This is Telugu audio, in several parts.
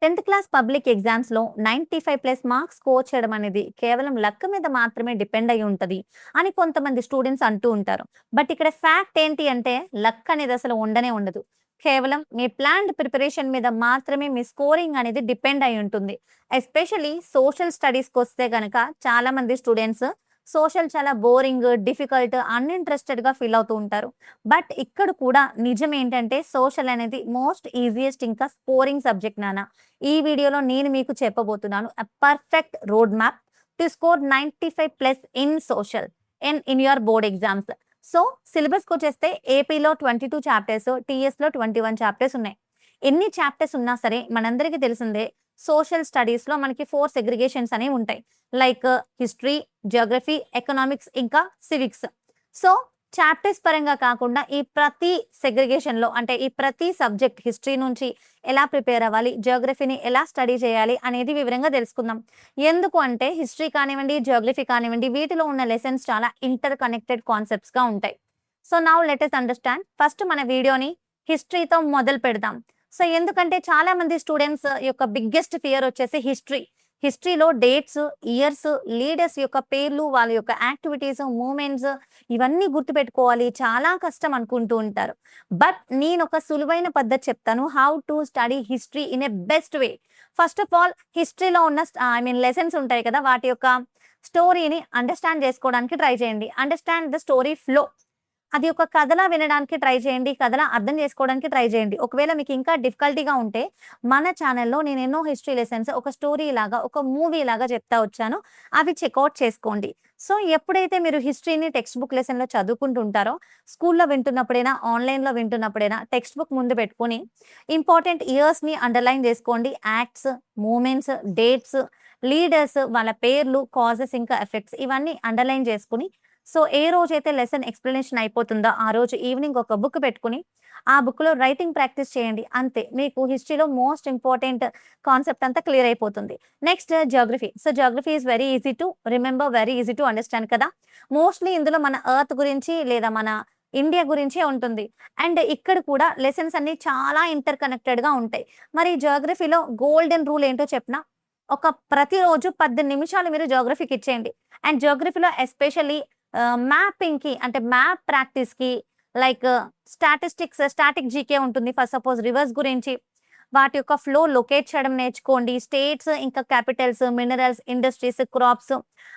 10th క్లాస్ పబ్లిక్ ఎగ్జామ్స్‌లో 95+ మార్క్స్ స్కోర్ చేయడం అనేది కేవలం లక్ మీద మాత్రమే డిపెండ్ అయ్యి ఉంటది అని కొంతమంది స్టూడెంట్స్ అంటూ ఉంటారు. బట్ ఇక్కడ ఫ్యాక్ట్ ఏంటి అంటే లక్ అనేది అసలు ఉండనే ఉండదు. కేవలం మీ ప్లాన్డ్ ప్రిపరేషన్ మీద మాత్రమే మీ స్కోరింగ్ అనేది డిపెండ్ అయ్యి ఉంటుంది. ఎస్పెషల్లీ సోషల్ స్టడీస్‌కొస్తే గనక చాలామంది స్టూడెంట్స్ సోషల్ చాలా బోరింగ్, డిఫికల్ట్, అన్‌ఇంట్రెస్టెడ్‌గా ఫీల్ అవుతూ ఉంటారు. బట్ ఇక్కడ కూడా నిజం ఏంటంటే సోషల్ అనేది మోస్ట్ ఈజియెస్ట్ ఇంకా స్కోరింగ్ సబ్జెక్ట్ నాన్న. ఈ వీడియోలో నేను మీకు చెప్పబోతున్నాను perfect road map to score 95+ in social in your board exams. So సిలబస్‌కొచ్చేస్తే ఏపీలో 22 చాప్టర్స్, టీఎస్‌లో 21 చాప్టర్స్ ఉన్నాయి. ఎన్ని చాప్టర్స్ ఉన్నా సరే మనందరికీ తెలిసిందే సోషల్ స్టడీస్‌లో మనకి 4 సెగ్రిగేషన్స్ అనేవి ఉంటాయి. లైక్ హిస్టరీ, జియోగ్రఫీ, ఎకనామిక్స్ ఇంకా సివిక్స్. సో చాప్టర్స్ పరంగా కాకుండా ఈ ప్రతి సెగ్రిగేషన్‌లో అంటే ఈ ప్రతి సబ్జెక్ట్ హిస్టరీ నుంచి ఎలా ప్రిపేర్ అవ్వాలి, జియోగ్రఫీని ఎలా స్టడీ చేయాలి అనేది వివరంగా తెలుసుకుందాం. ఎందుకు అంటే హిస్టరీ కానివ్వండి, జియోగ్రఫీ కానివ్వండి వీటిలో ఉన్న లెసన్స్ చాలా ఇంటర్ కనెక్టెడ్ కాన్సెప్ట్స్‌గా ఉంటాయి. So now let us understand. First మన వీడియోని హిస్టరీతో మొదలు పెడదాం. సో ఎందుకంటే చాలామంది స్టూడెంట్స్ యొక్క బిగ్గెస్ట్ ఫియర్ వచ్చేసి హిస్టరీ. హిస్టరీలో డేట్స్, ఇయర్స్, లీడర్స్ యొక్క పేర్లు, వాళ్ళ యొక్క యాక్టివిటీస్, మూవ్‌మెంట్స్ ఇవన్నీ గుర్తుపెట్టుకోవాలి. చాలా కష్టం అనుకుంటూ ఉంటారు. బట్ నేనొక సులువైన పద్ధతి చెప్తాను. How to study history in a best way. First of all హిస్టరీలో ఉన్న లెసన్స్ ఉంటాయి కదా! వాటి యొక్క స్టోరీని అండర్‌స్టాండ్ చేసుకోవడానికి ట్రై చేయండి. Understand the story flow. అది ఒక కథలా వినడానికి ట్రై చేయండి. కథలా అర్థం చేసుకోవడానికి ట్రై చేయండి. ఒకవేళ మీకు ఇంకా డిఫికల్టీగా ఉంటే మన ఛానెల్‌లో నేను ఎన్నో హిస్టరీ లెసన్స్ ఒక స్టోరీ లాగా, ఒక మూవీ లాగా చెప్తా వచ్చాను. అవి చెక్‌ఔట్ చేసుకోండి. సో ఎప్పుడైతే మీరు హిస్టరీని టెక్స్ట్ బుక్ లెసన్‌లో చదువుకుంటూ ఉంటారో, స్కూల్‌లో వింటున్నప్పుడైనా, ఆన్‌లైన్‌లో వింటున్నప్పుడైనా టెక్స్ట్ బుక్ ముందు పెట్టుకొని ఇంపార్టెంట్ ఇయర్స్‌ని అండర్‌లైన్ చేసుకోండి. యాక్ట్స్, మూవ్‌మెంట్స్, డేట్స్, లీడర్స్ వాళ్ళ పేర్లు, కాజెస్ ఇంకా ఎఫెక్ట్స్ ఇవన్నీ అండర్‌లైన్ చేసుకొని సో ఏ రోజైతే లెసన్ ఎక్స్‌ప్లనేషన్ అయిపోతుందో, ఆ రోజు ఈవినింగ్ ఒక బుక్ పెట్టుకొని, ఆ బుక్‌లో రైటింగ్ ప్రాక్టీస్ చేయండి. అంతే. మీకు హిస్టరీలో మోస్ట్ ఇంపార్టెంట్ కాన్సెప్ట్ అంతా క్లియర్ అయిపోతుంది. Next Geography. So Geography is very easy to remember, very easy to understand కదా! మోస్ట్‌లీ ఇందులో మన ఎర్త్ గురించి లేదా మన ఇండియా గురించే ఉంటుంది. అండ్ ఇక్కడ కూడా లెసన్స్ అన్నీ చాలా ఇంటర్ కనెక్టెడ్‌గా ఉంటాయి. మరి జియోగ్రఫీలో గోల్డెన్ రూల్ ఏంటో చెప్పనా? ప్రతిరోజు 18 నిమిషాలు మీరు జియోగ్రఫీకి ఇచ్చేయండి. అండ్ జియోగ్రఫీలో ఎస్పెషల్లీ మ్యాపింగ్‌కి అంటే మ్యాప్ ప్రాక్టీస్‌కి లైక్ స్టాటిక్ జీకే ఉంటుంది. ఫర్ సపోజ్ రివర్స్ గురించి వాటి యొక్క ఫ్లో లొకేట్ చేయడం నేర్చుకోండి. స్టేట్స్ ఇంకా క్యాపిటల్స్, మినరల్స్, ఇండస్ట్రీస్, క్రాప్స్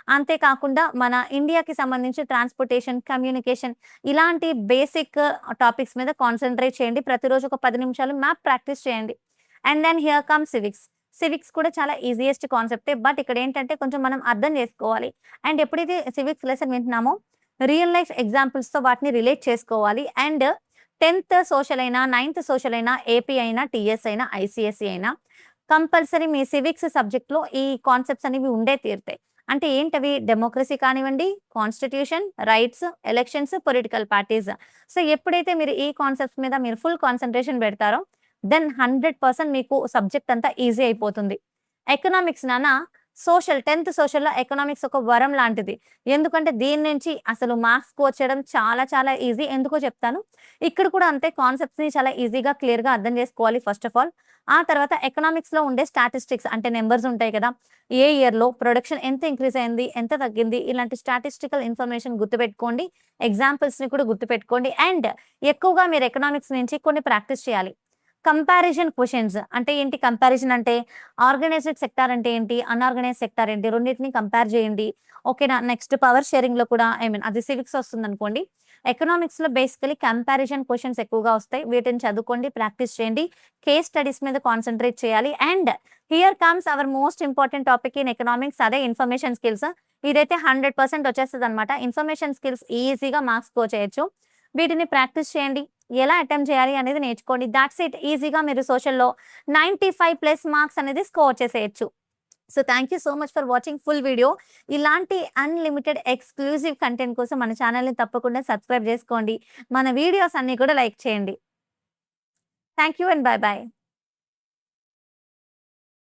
అంతేకాకుండా మన ఇండియాకి సంబంధించి ట్రాన్స్‌పోర్టేషన్, కమ్యూనికేషన్ ఇలాంటి బేసిక్ టాపిక్స్ మీద కాన్సంట్రేట్ చేయండి. ప్రతిరోజు ఒక 10 నిమిషాలు మ్యాప్ ప్రాక్టీస్ చేయండి. And then here comes civics. Civics కూడా చాలా ఈజియెస్ట్ కాన్సెప్టే. బట్ ఇక్కడేంటంటే కొంచెం మనం అర్థం చేసుకోవాలి. అండ్ ఎప్పుడైతే సివిక్స్ లెసన్ వింటున్నామో రియల్ లైఫ్ ఎగ్జాంపుల్స్‌తో వాటిని రిలేట్ చేసుకోవాలి. అండ్ 10th సోషల్ అయినా, 9th సోషల్ అయినా, ఏపీ అయినా, టీఎస్ అయినా, ఐసీఎస్ఈ అయినా కంపల్సరీ మీ సివిక్స్ సబ్జెక్ట్‌లో ఈ కాన్సెప్ట్స్ అనేవి ఉండే తీరుతాయి. అంటే ఏంటవి? డెమోక్రసీ కానివ్వండి, constitution, rights, elections, political parties. So ఎప్పుడైతే మీరు ఈ కాన్సెప్ట్స్ మీద మీరు ఫుల్ కాన్సంట్రేషన్ పెడతారో దెన్ 100% మీకు సబ్జెక్ట్ అంతా ఈజీ అయిపోతుంది. ఎకనామిక్స్ నాన్న 10th సోషల్‌లో ఎకనామిక్స్ ఒక వరం లాంటిది. ఎందుకంటే దీని నుంచి అసలు మార్క్స్ స్కోర్ చేయడం చాలా చాలా ఈజీ. ఎందుకో చెప్తాను. ఇక్కడ కూడా అంతే కాన్సెప్ట్స్‌ని చాలా ఈజీగా, క్లియర్‌గా అర్థం చేసుకోవాలి ఫస్ట్ ఆఫ్ ఆల్. ఆ తర్వాత ఎకనామిక్స్‌లో ఉండే స్టాటిస్టిక్స్ అంటే నంబర్స్ ఉంటాయి కదా! ఏ ఇయర్‌లో ప్రొడక్షన్ ఎంత ఇంక్రీజ్ అయింది, ఎంత తగ్గింది ఇలాంటి స్టాటిస్టికల్ ఇన్ఫర్మేషన్ గుర్తుపెట్టుకోండి. ఎగ్జాంపుల్స్‌ని కూడా గుర్తుపెట్టుకోండి. అండ్ ఎక్కువగా మీరు ఎకనామిక్స్ నుంచి కొన్ని ప్రాక్టీస్ చేయాలి. కంపారిజన్ క్వెషన్స్ అంటే ఏంటి? కంపారిజన్ అంటే ఆర్గనైజ్డ్ సెక్టార్ అంటే ఏంటి? అన్‌ఆర్గనైజ్డ్ సెక్టార్ ఏంటి? రెండిటిని కంపేర్ చేయండి. ఓకేనా? నెక్స్ట్ పవర్ షేరింగ్‌లో కూడా అది సివిక్స్ వస్తుందనుకోండి. ఎకనామిక్స్‌లో బేసికల్లీ కంపారిజన్ క్వెషన్స్ ఎక్కువగా వస్తాయి. వీటిని చదువుకోండి, ప్రాక్టీస్ చేయండి. కేస్ స్టడీస్ మీద కాన్సంట్రేట్ చేయాలి. And here comes our most important topic in economics అదే ఇన్ఫర్మేషన్ స్కిల్స్. ఇదైతే 100% వచ్చేస్తదనమాట. ఇన్ఫర్మేషన్ స్కిల్స్ ఈజీగా మార్క్స్ స్కోర్ చేయొచ్చు. వీటిని ప్రాక్టీస్ చేయండి. ఎలా అటెంప్ట్ చేయాలి అనేది నేర్చుకోండి. Thoughts it. ఈజీగా మీరు సోషల్‌లో 95+ మార్క్స్ అనేది స్కోర్ చేసేయొచ్చు. So thank you so much for watching full video. ఇలాంటి అన్‌లిమిటెడ్ ఎక్స్‌క్లూజివ్ కంటెంట్ కోసం మన ఛానెల్‌ని తప్పకుండా సబ్స్క్రైబ్ చేసుకోండి. మన వీడియోస్ అన్నీ కూడా లైక్ చేయండి. Thank you and by by.